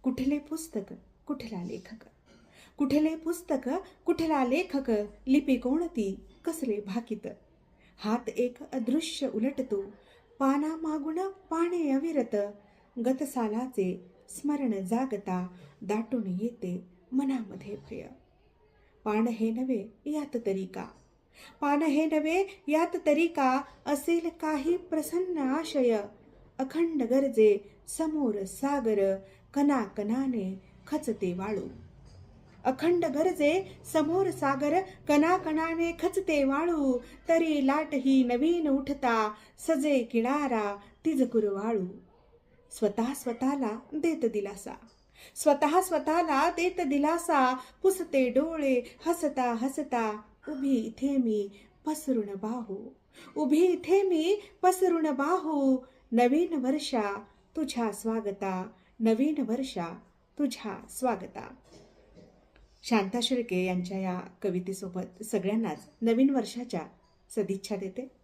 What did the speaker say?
कुठले पुस्तक कुठला लेखक, कुठले पुस्तक कुठला लेखक, लिपी कोणती कसले भाकित. हात एक अदृश्य उलटतो, पाना मागून पाने अविरत. गतसालाचे स्मरण जागता दाटून येते मनामध्ये भय. पान हे नव्हे यात तरी का, पान हे नव्हे यात तरी का, असेल काही प्रसन्न आशय. अखंड गरजे समोर सागर, कणाकणाने खचते वाळू. अखंड गरजे समोर सागर, कणाकणाने खचते वाळू. तरी लाट ही नवीन उठता, सजे किनारा तिजकुर वाळू. स्वतः स्वतःला देत दिलासा, स्वतः स्वतःला देत दिलासा. पुसते डोळे हसता हसता, उभी इथे मी पसरून बाहू, उभी इथे मी पसरून बाहू. नवीन वर्षा तुझ्या स्वागता, नवीन वर्षा तुझ्या स्वागता. शांता शेळके यांच्या या कवितेसोबत सगळ्यांनाच नवीन वर्षाच्या सदिच्छा देते.